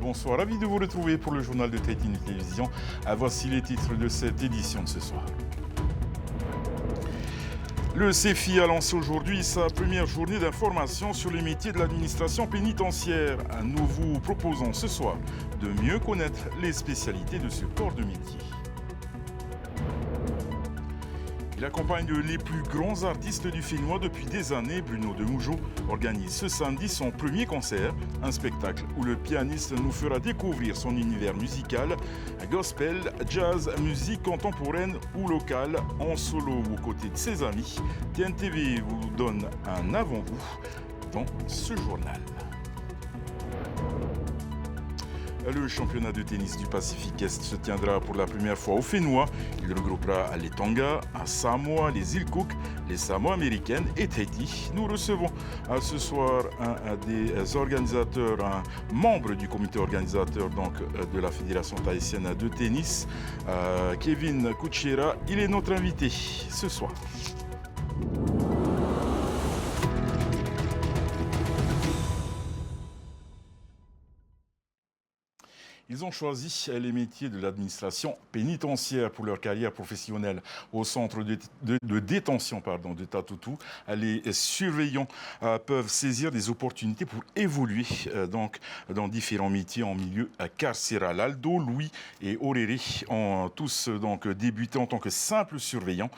bonsoir, ravi de vous retrouver pour le journal de Tahiti Télévision. Voici les titres de cette édition de ce soir. Le CEFI a lancé aujourd'hui sa première journée d'information sur les métiers de l'administration pénitentiaire. Nous vous proposons ce soir de mieux connaître les spécialités de ce corps de métier. Il accompagne les plus grands artistes du Fénois depuis des années. Bruno Demougeot organise ce samedi son premier concert, un spectacle où le pianiste nous fera découvrir son univers musical, gospel, jazz, musique contemporaine ou locale, en solo ou aux côtés de ses amis. TNTV vous donne un avant-goût dans ce journal. Le championnat de tennis du Pacifique Est se tiendra pour la première fois au Fénois. Il regroupera les Tonga, à Samoa, les îles Cook, les Samoa américaines et Tahiti. Nous recevons ce soir un des organisateurs, un membre du comité organisateur de la Fédération tahitienne de tennis, Kevin Kuchera. Il est notre invité ce soir. Ils ont choisi les métiers de l'administration pénitentiaire pour leur carrière professionnelle au centre de détention de Tatoutou. Les surveillants peuvent saisir des opportunités pour évoluer dans différents métiers en milieu carcéral. Aldo, Louis et Oréré ont tous débuté en tant que simples surveillants.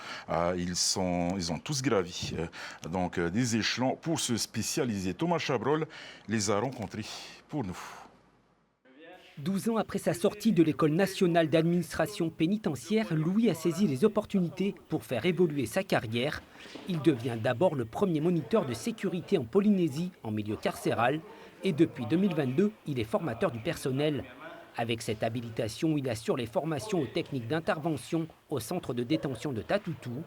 Ils ont tous gravi des échelons pour se spécialiser. Thomas Chabrol les a rencontrés pour nous. 12 ans après sa sortie de l'École nationale d'administration pénitentiaire, Louis a saisi les opportunités pour faire évoluer sa carrière. Il devient d'abord le premier moniteur de sécurité en Polynésie en milieu carcéral et depuis 2022, il est formateur du personnel. Avec cette habilitation, il assure les formations aux techniques d'intervention au centre de détention de Tatoutou.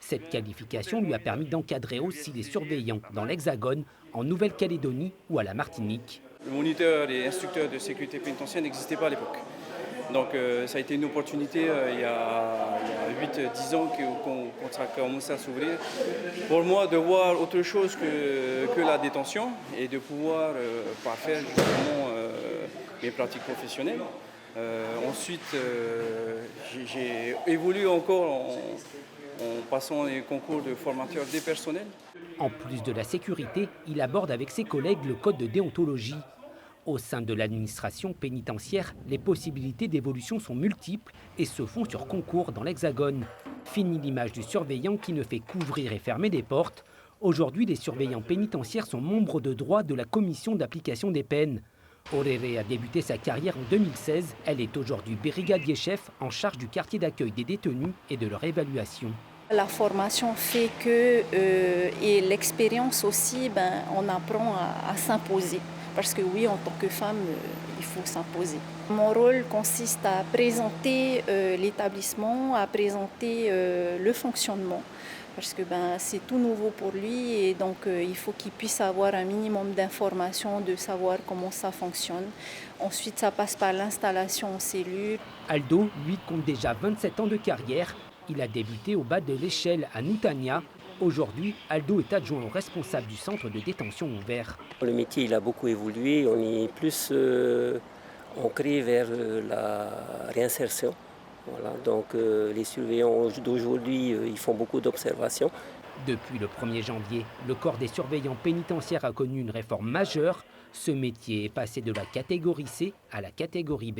Cette qualification lui a permis d'encadrer aussi les surveillants dans l'Hexagone, en Nouvelle-Calédonie ou à la Martinique. Le moniteur et instructeur de sécurité pénitentiaire n'existait pas à l'époque. Donc ça a été une opportunité il y a 8-10 ans qu'on a commencé à s'ouvrir. Pour moi, de voir autre chose que la détention et de pouvoir parfaire justement mes pratiques professionnelles. Ensuite, j'ai évolué encore en passant les concours de formateur des personnels. En plus de la sécurité, il aborde avec ses collègues le code de déontologie. Au sein de l'administration pénitentiaire, les possibilités d'évolution sont multiples et se font sur concours dans l'Hexagone. Fini l'image du surveillant qui ne fait qu'ouvrir et fermer des portes. Aujourd'hui, les surveillants pénitentiaires sont membres de droit de la commission d'application des peines. Oréré a débuté sa carrière en 2016. Elle est aujourd'hui brigadier-chef en charge du quartier d'accueil des détenus et de leur évaluation. La formation fait que, et l'expérience aussi, on apprend à s'imposer. Parce que oui, en tant que femme, il faut s'imposer. Mon rôle consiste à présenter l'établissement, à présenter le fonctionnement. Parce que c'est tout nouveau pour lui et donc il faut qu'il puisse avoir un minimum d'informations, de savoir comment ça fonctionne. Ensuite, ça passe par l'installation en cellule. Aldo, lui, compte déjà 27 ans de carrière. Il a débuté au bas de l'échelle à Nutania. Aujourd'hui, Aldo est adjoint au responsable du centre de détention ouvert. Le métier il a beaucoup évolué, on est plus ancré vers la réinsertion. Voilà, donc les surveillants d'aujourd'hui, ils font beaucoup d'observations. Depuis le 1er janvier, le corps des surveillants pénitentiaires a connu une réforme majeure. Ce métier est passé de la catégorie C à la catégorie B.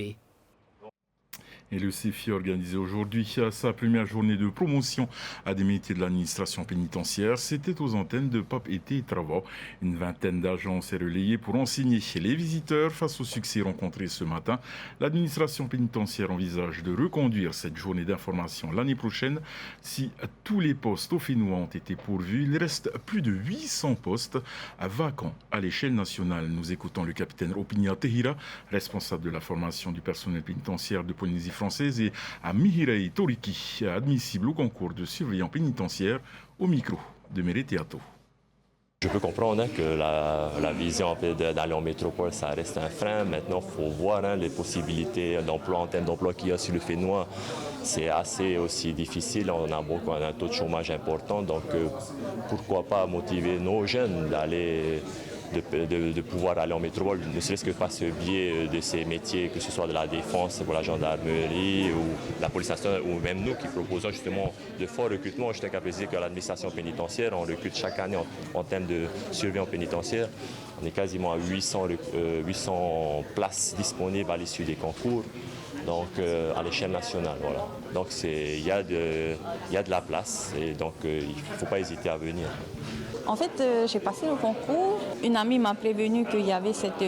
Et le CEFI a organisé aujourd'hui sa première journée de promotion à des métiers de l'administration pénitentiaire. C'était aux antennes de Pape Été et Travaux. Une vingtaine d'agents s'est relayée pour enseigner les visiteurs. Face au succès rencontré ce matin, l'administration pénitentiaire envisage de reconduire cette journée d'information l'année prochaine. Si tous les postes au Fénois ont été pourvus, il reste plus de 800 postes vacants à l'échelle nationale. Nous écoutons le capitaine Opinia Tehira, responsable de la formation du personnel pénitentiaire de Polynésie française, et à Mihirei Toriki, admissible au concours de surveillant pénitentiaire, au micro de Meretiato. Je peux comprendre que la vision d'aller en métropole, ça reste un frein. Maintenant, il faut voir les possibilités d'emploi en termes d'emploi qu'il y a sur le Fénois. C'est assez aussi difficile. On a un taux de chômage important. Donc, pourquoi pas motiver nos jeunes d'aller de pouvoir aller en métropole, ne serait-ce que par ce biais de ces métiers, que ce soit de la défense pour la gendarmerie ou la police nationale, ou même nous qui proposons justement de forts recrutements. Je tiens qu'à préciser qu'à l'administration pénitentiaire, on recrute chaque année en termes de surveillants pénitentiaires. On est quasiment à 800 places disponibles à l'issue des concours, donc à l'échelle nationale. Voilà. Donc il y a de la place et donc il ne faut pas hésiter à venir. En fait, j'ai passé le concours. Une amie m'a prévenu qu'il y avait cette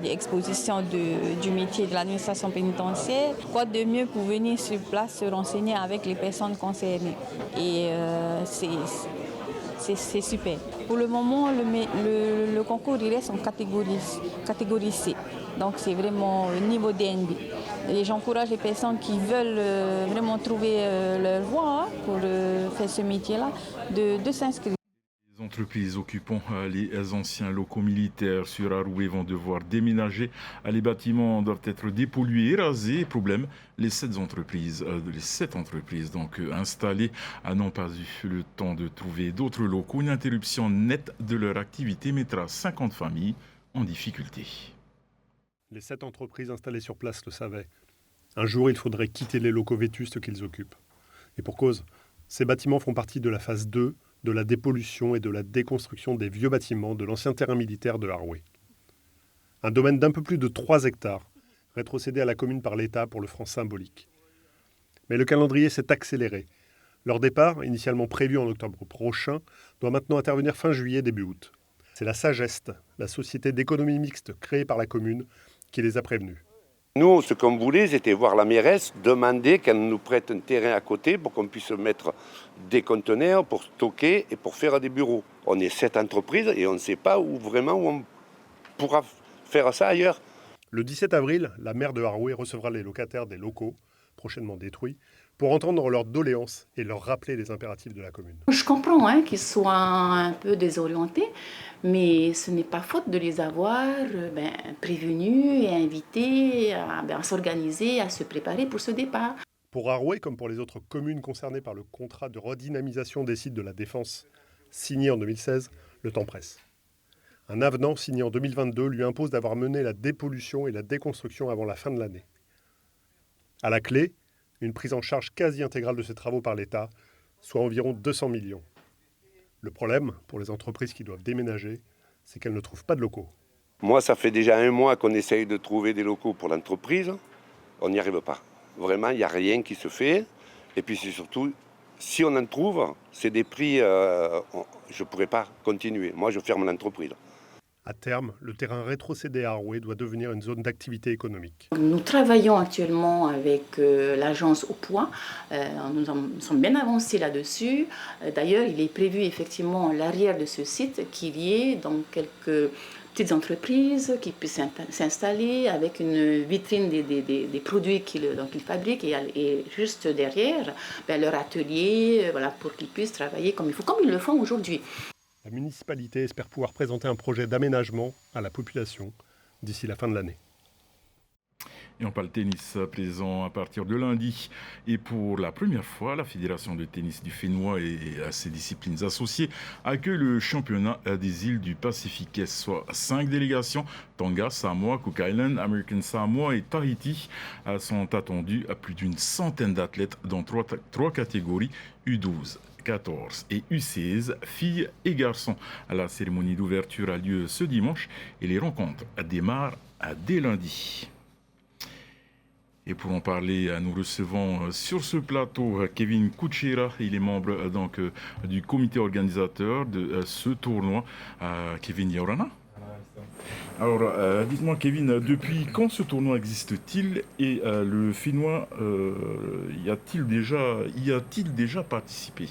exposition du métier de l'administration pénitentiaire. Quoi de mieux pour venir sur place se renseigner avec les personnes concernées. Et c'est super. Pour le moment, le concours il reste en catégorie C. Donc c'est vraiment au niveau DNB. Et j'encourage les personnes qui veulent vraiment trouver leur voie pour faire ce métier-là de s'inscrire. Les entreprises occupant les anciens locaux militaires sur Aroué vont devoir déménager. Les bâtiments doivent être dépollués et rasés. Problème, les 7 entreprises donc installées n'ont pas eu le temps de trouver d'autres locaux. Une interruption nette de leur activité mettra 50 familles en difficulté. Les 7 entreprises installées sur place le savaient. Un jour, il faudrait quitter les locaux vétustes qu'ils occupent. Et pour cause, ces bâtiments font partie de la phase 2 de la dépollution et de la déconstruction des vieux bâtiments de l'ancien terrain militaire de Aroué. Un domaine d'un peu plus de 3 hectares, rétrocédé à la commune par l'État pour le franc symbolique. Mais le calendrier s'est accéléré. Leur départ, initialement prévu en octobre prochain, doit maintenant intervenir fin juillet, début août. C'est la Sageste, la société d'économie mixte créée par la commune, qui les a prévenus. Nous, ce qu'on voulait, c'était voir la mairesse demander qu'elle nous prête un terrain à côté pour qu'on puisse mettre des conteneurs pour stocker et pour faire des bureaux. On est 7 entreprises et on ne sait pas où on pourra faire ça ailleurs. Le 17 avril, la maire de Aroué recevra les locataires des locaux, prochainement détruits, pour entendre leurs doléances et leur rappeler les impératifs de la commune. Je comprends qu'ils soient un peu désorientés, mais ce n'est pas faute de les avoir prévenus et invités à s'organiser, à se préparer pour ce départ. Pour Aroué, comme pour les autres communes concernées par le contrat de redynamisation des sites de la Défense, signé en 2016, le temps presse. Un avenant signé en 2022 lui impose d'avoir mené la dépollution et la déconstruction avant la fin de l'année. À la clé, une prise en charge quasi intégrale de ces travaux par l'État, soit environ 200 millions. Le problème, pour les entreprises qui doivent déménager, c'est qu'elles ne trouvent pas de locaux. Moi, ça fait déjà 1 mois qu'on essaye de trouver des locaux pour l'entreprise. On n'y arrive pas. Vraiment, il n'y a rien qui se fait. Et puis c'est surtout, si on en trouve, c'est des prix, je ne pourrais pas continuer. Moi, je ferme l'entreprise. À terme, le terrain rétrocédé à Aroué doit devenir une zone d'activité économique. Nous travaillons actuellement avec l'agence au poids. Nous sommes bien avancés là-dessus. D'ailleurs, il est prévu effectivement à l'arrière de ce site qu'il y ait donc quelques petites entreprises qui puissent s'installer avec une vitrine des produits qu'ils fabriquent et juste derrière leur atelier pour qu'ils puissent travailler comme il faut, comme ils le font aujourd'hui. La municipalité espère pouvoir présenter un projet d'aménagement à la population d'ici la fin de l'année. Et on parle tennis à présent à partir de lundi. Et pour la première fois, la Fédération de tennis du Fénois et ses disciplines associées accueille le championnat des îles du Pacifique, soit 5 délégations. Tonga, Samoa, Cook Island, American Samoa et Tahiti sont attendus à plus d'une centaine d'athlètes dans 3 catégories, U12. 14 et U16, filles et garçons. La cérémonie d'ouverture a lieu ce dimanche et les rencontres démarrent dès lundi. Et pour en parler, nous recevons sur ce plateau Kevin Kuchera. Il est membre du comité organisateur de ce tournoi. Kevin Yaurana. Alors, dites-moi Kevin, depuis quand ce tournoi existe-t-il et le Fénois y a-t-il déjà participé ?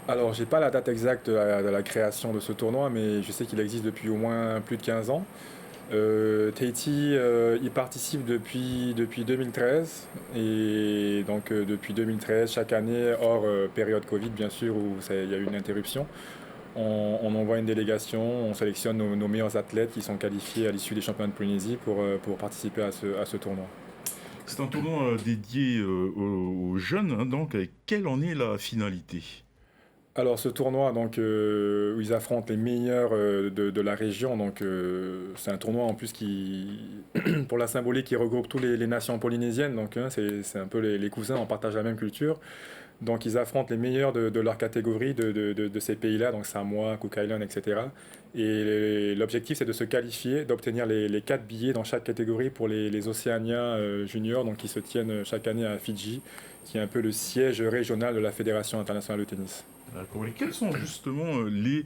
Alors, je n'ai pas la date exacte de la création de ce tournoi, mais je sais qu'il existe depuis au moins plus de 15 ans. Tahiti y participe depuis 2013 et donc depuis 2013 chaque année hors période Covid bien sûr où il y a eu une interruption, on envoie une délégation, on sélectionne nos meilleurs athlètes qui sont qualifiés à l'issue des championnats de Polynésie pour participer à ce tournoi. C'est un tournoi dédié aux jeunes, donc quelle en est la finalité ? Alors ce tournoi donc, où ils affrontent les meilleurs de la région, donc c'est un tournoi en plus qui, pour la symbolique, qui regroupe toutes les nations polynésiennes, donc c'est un peu les cousins, on partage la même culture. Donc ils affrontent les meilleurs de leur catégorie de ces pays-là, donc Samoa, Cook Island, etc. Et l'objectif c'est de se qualifier, d'obtenir les 4 billets dans chaque catégorie pour les Océania juniors, donc qui se tiennent chaque année à Fidji, qui est un peu le siège régional de la Fédération internationale de tennis. D'accord. Et quelles sont justement les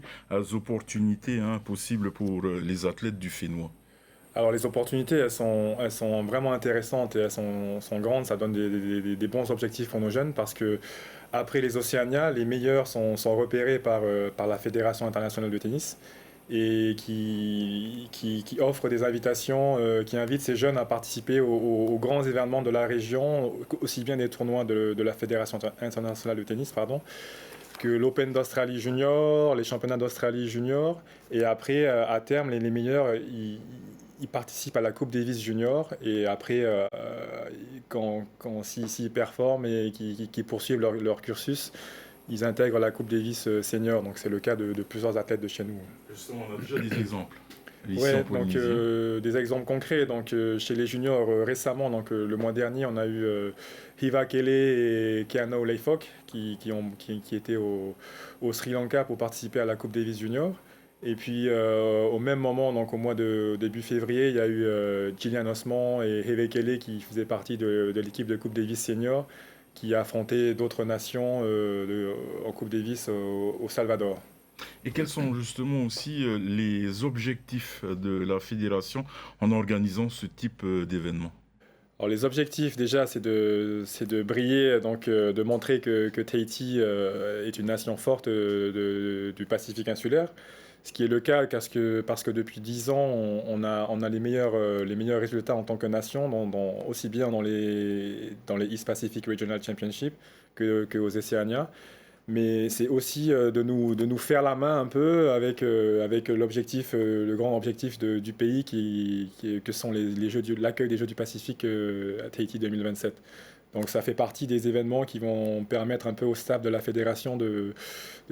opportunités possibles pour les athlètes du Fénois? Alors les opportunités, elles sont vraiment intéressantes et elles sont grandes. Ça donne des bons objectifs pour nos jeunes parce que après les Océania, les meilleurs sont repérés par la Fédération internationale de tennis et qui offre des invitations, qui invite ces jeunes à participer aux grands événements de la région, aussi bien des tournois de la Fédération internationale de tennis, que l'Open d'Australie Junior, les championnats d'Australie Junior, et après, à terme, les meilleurs, ils participent à la Coupe Davis Junior, et après, s'ils performent et qu'ils poursuivent leur cursus, ils intègrent la Coupe Davis Senior. Donc c'est le cas de plusieurs athlètes de chez nous. Justement, on a déjà des exemples. Oui, donc des exemples concrets. Donc chez les juniors récemment, donc le mois dernier, on a eu Hiva Kele et Keano Leifok qui étaient au Sri Lanka pour participer à la Coupe Davis Junior. Et puis au même moment, donc au mois de début février, il y a eu Gillian Osman et Hiva Kele qui faisaient partie de l'équipe de Coupe Davis Senior qui a affronté d'autres nations en Coupe Davis au Salvador. Et quels sont justement aussi les objectifs de la fédération en organisant ce type d'événement? Alors les objectifs déjà c'est de briller, donc de montrer que Tahiti est une nation forte du Pacifique insulaire, ce qui est le cas parce que depuis 10 ans on a les meilleurs résultats en tant que nation, aussi bien dans les East Pacific Regional Championship que aux Océania. Mais c'est aussi de nous faire la main un peu avec l'objectif, le grand objectif du pays que sont l'accueil des Jeux du Pacifique à Tahiti 2027. Donc ça fait partie des événements qui vont permettre un peu au staff de la fédération de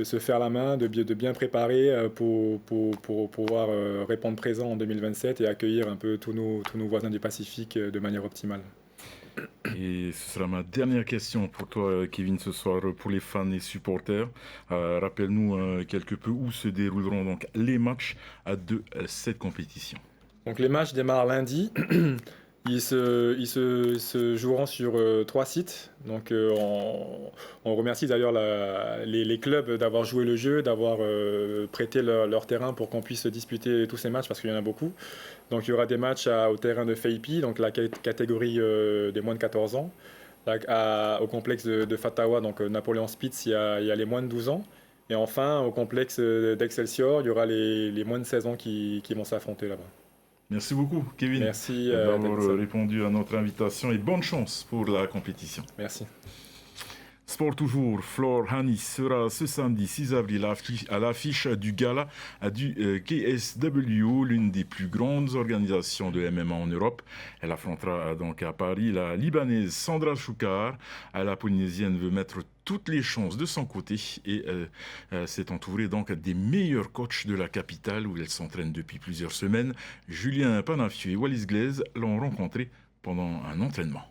se faire la main, de bien préparer pour pouvoir répondre présent en 2027 et accueillir un peu tous nos voisins du Pacifique de manière optimale. Et ce sera ma dernière question pour toi, Kevin, ce soir, pour les fans et supporters. Rappelle-nous quelque peu où se dérouleront donc les matchs de cette compétition. Donc les matchs démarrent lundi. Ils se joueront sur 3 sites. Donc on remercie d'ailleurs les clubs d'avoir joué le jeu, d'avoir prêté leur terrain pour qu'on puisse disputer tous ces matchs parce qu'il y en a beaucoup. Donc il y aura des matchs au terrain de Feipi, donc la catégorie des moins de 14 ans. Au complexe de Fatawa, donc Napoléon Spitz, il y a les moins de 12 ans. Et enfin, au complexe d'Excelsior, il y aura les moins de 16 ans qui vont s'affronter là-bas. Merci beaucoup, Kevin. Merci d'avoir répondu à notre invitation et bonne chance pour la compétition. Merci. Sport toujours, Flore Hani sera ce samedi 6 avril à l'affiche du gala du KSW, l'une des plus grandes organisations de MMA en Europe. Elle affrontera donc à Paris la Libanaise Sandra Choukar. La Polynésienne veut mettre toutes les chances de son côté et s'est entourée donc des meilleurs coachs de la capitale où elle s'entraîne depuis plusieurs semaines. Julien Panafieux et Wallis Glaise l'ont rencontré pendant un entraînement.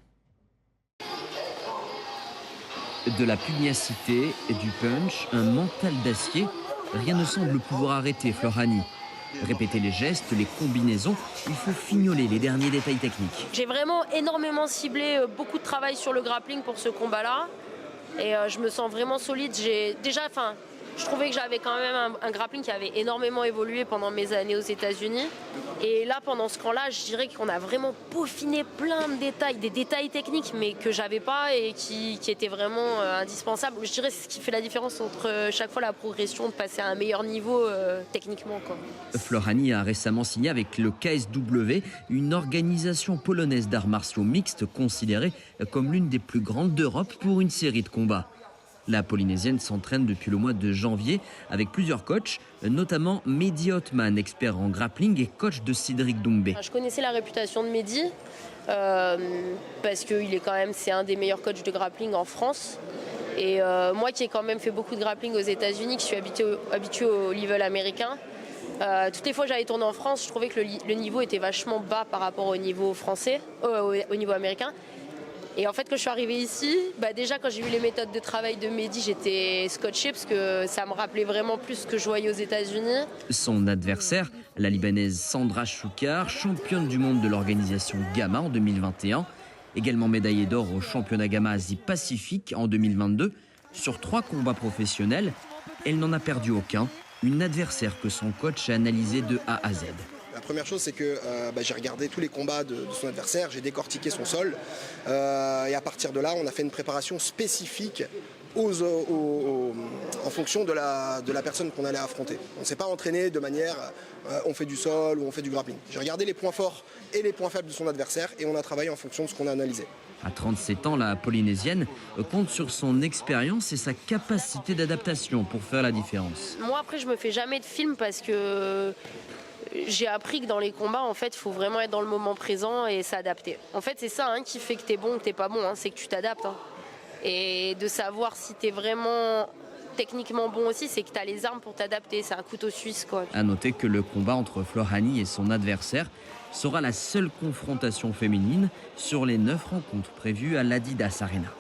De la pugnacité, du punch, un mental d'acier, rien ne semble pouvoir arrêter Flore Hani. Répéter les gestes, les combinaisons, il faut fignoler les derniers détails techniques. J'ai vraiment énormément ciblé beaucoup de travail sur le grappling pour ce combat-là. Et je me sens vraiment solide. Je trouvais que j'avais quand même un grappling qui avait énormément évolué pendant mes années aux États-Unis. Et là, pendant ce camp-là, je dirais qu'on a vraiment peaufiné plein de détails, des détails techniques, mais que j'avais pas et qui étaient vraiment indispensables. Je dirais que c'est ce qui fait la différence entre chaque fois la progression, de passer à un meilleur niveau techniquement, quoi. Flore Hani a récemment signé avec le KSW, une organisation polonaise d'arts martiaux mixtes considérée comme l'une des plus grandes d'Europe pour une série de combats. La Polynésienne s'entraîne depuis le mois de janvier avec plusieurs coachs, notamment Mehdi Othman, expert en grappling et coach de Cédric Doumbé. Je connaissais la réputation de Mehdi parce que c'est un des meilleurs coachs de grappling en France. Et moi qui ai quand même fait beaucoup de grappling aux États-Unis, qui suis habituée au level américain, toutes les fois que j'avais tourné en France, je trouvais que le niveau était vachement bas par rapport au niveau français, au niveau américain. Et en fait, quand je suis arrivée ici, déjà quand j'ai vu les méthodes de travail de Mehdi, j'étais scotchée parce que ça me rappelait vraiment plus ce que je voyais aux États-Unis. Son adversaire, la Libanaise Sandra Choukar, championne du monde de l'organisation Gamma en 2021, également médaillée d'or au championnat Gamma Asie-Pacifique en 2022. Sur 3 combats professionnels, elle n'en a perdu aucun. Une adversaire que son coach a analysé de A à Z. La première chose, c'est que j'ai regardé tous les combats de son adversaire, j'ai décortiqué son sol. Et à partir de là, on a fait une préparation spécifique en fonction de la personne qu'on allait affronter. On ne s'est pas entraîné de manière on fait du sol ou on fait du grappling. J'ai regardé les points forts et les points faibles de son adversaire et on a travaillé en fonction de ce qu'on a analysé. À 37 ans, la Polynésienne compte sur son expérience et sa capacité d'adaptation pour faire la différence. Moi, après, je me fais jamais de film parce que j'ai appris que dans les combats, en fait, il faut vraiment être dans le moment présent et s'adapter. En fait, c'est ça qui fait que t'es bon ou que t'es pas bon, c'est que tu t'adaptes. Et de savoir si t'es vraiment techniquement bon aussi, c'est que t'as les armes pour t'adapter. C'est un couteau suisse, quoi. À noter que le combat entre Flohani et son adversaire sera la seule confrontation féminine sur les 9 rencontres prévues à l'Adidas Arena.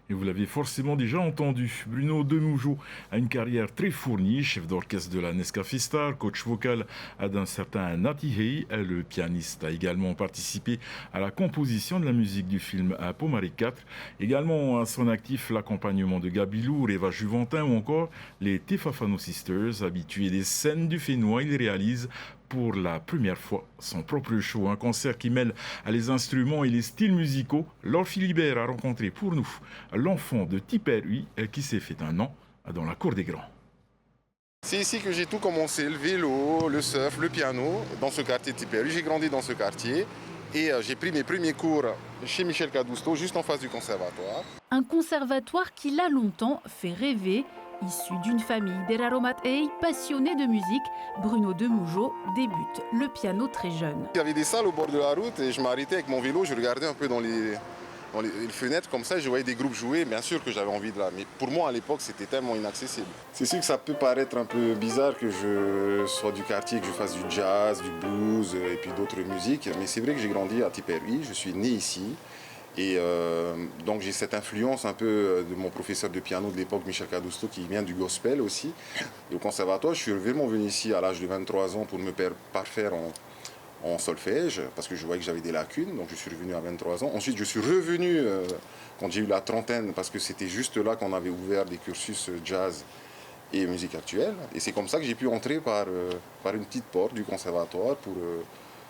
Et vous l'avez forcément déjà entendu, Bruno Demougeot a une carrière très fournie, chef d'orchestre de la Nescafé Star, coach vocal d'un certain Nati Hey. Le pianiste a également participé à la composition de la musique du film Pomare 4. Également à son actif l'accompagnement de Gabilou, Reva Juventin ou encore les Tefafano Sisters. Habitués des scènes du Fénois, il réalise pour la première fois son propre show, un concert qui mêle les instruments et les styles musicaux. Laure Philibert a rencontré pour nous l'enfant de Tipperary qui s'est fait un nom dans la cour des grands. C'est ici que j'ai tout commencé, le vélo, le surf, le piano, dans ce quartier de Tipperary. J'ai grandi dans ce quartier et j'ai pris mes premiers cours chez Michel Cadousteau, juste en face du conservatoire. Un conservatoire qui l'a longtemps fait rêver. Issu d'une famille d'Eraromatei passionnés de musique, Bruno Demougeot débute le piano très jeune. Il y avait des salles au bord de la route et je m'arrêtais avec mon vélo, je regardais un peu dans les fenêtres comme ça, je voyais des groupes jouer, bien sûr que j'avais envie de là. Mais pour moi à l'époque c'était tellement inaccessible. C'est sûr que ça peut paraître un peu bizarre que je sois du quartier, que je fasse du jazz, du blues et puis d'autres musiques, mais c'est vrai que j'ai grandi à Tipperary, je suis né ici. Et donc j'ai cette influence un peu de mon professeur de piano de l'époque, Michel Cadousteau, qui vient du gospel aussi. Et au conservatoire, je suis vraiment venu ici à l'âge de 23 ans pour me parfaire en solfège, parce que je voyais que j'avais des lacunes, donc je suis revenu à 23 ans. Ensuite, je suis revenu quand j'ai eu la trentaine, parce que c'était juste là qu'on avait ouvert des cursus jazz et musique actuelle. Et c'est comme ça que j'ai pu entrer par une petite porte du conservatoire pour...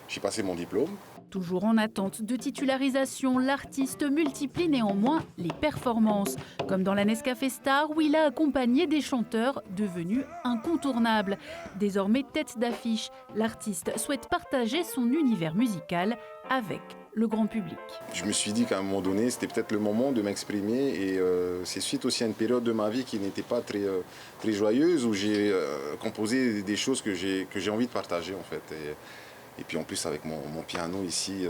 j'ai passé mon diplôme. Toujours en attente de titularisation, l'artiste multiplie néanmoins les performances, comme dans la Nescafé Star où il a accompagné des chanteurs devenus incontournables. Désormais tête d'affiche, l'artiste souhaite partager son univers musical avec le grand public. Je me suis dit qu'à un moment donné, c'était peut-être le moment de m'exprimer et c'est suite aussi à une période de ma vie qui n'était pas très joyeuse où j'ai composé des choses que j'ai envie de partager en fait. Et puis en plus avec mon piano ici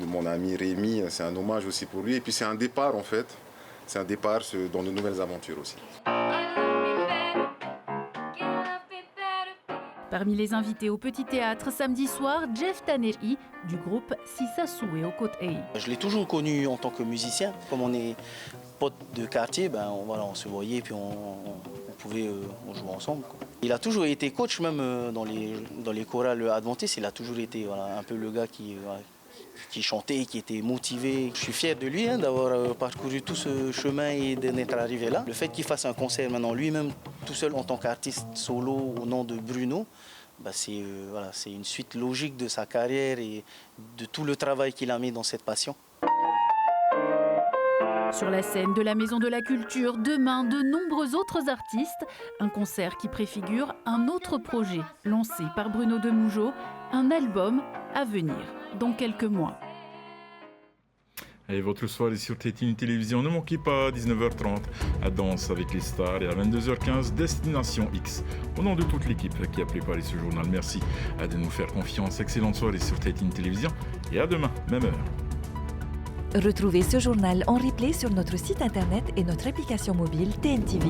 de mon ami Rémi, c'est un hommage aussi pour lui. Et puis c'est un départ en fait, c'est un départ dans de nouvelles aventures aussi. Parmi les invités au Petit Théâtre samedi soir, Jeff Taneri du groupe Sisasoué au Côte Ei. Je l'ai toujours connu en tant que musicien. Comme on est potes de quartier, on se voyait et puis on jouait ensemble, quoi. Il a toujours été coach, même dans les chorales adventistes. Il a toujours été un peu le gars qui chantait, qui était motivé. Je suis fier de lui d'avoir parcouru tout ce chemin et d'être arrivé là. Le fait qu'il fasse un concert maintenant lui-même, tout seul en tant qu'artiste solo au nom de Bruno, c'est une suite logique de sa carrière et de tout le travail qu'il a mis dans cette passion. Sur la scène de la Maison de la Culture, demain, de nombreux autres artistes. Un concert qui préfigure un autre projet lancé par Bruno Demougeot, un album à venir dans quelques mois. Et votre soirée sur Tétine Télévision, ne manquez pas à 19h30 à Danse avec les stars et à 22h15 Destination X. Au nom de toute l'équipe qui a préparé ce journal, merci de nous faire confiance. Excellente soirée sur Tétine Télévision et à demain, même heure. Retrouvez ce journal en replay sur notre site internet et notre application mobile TNTV.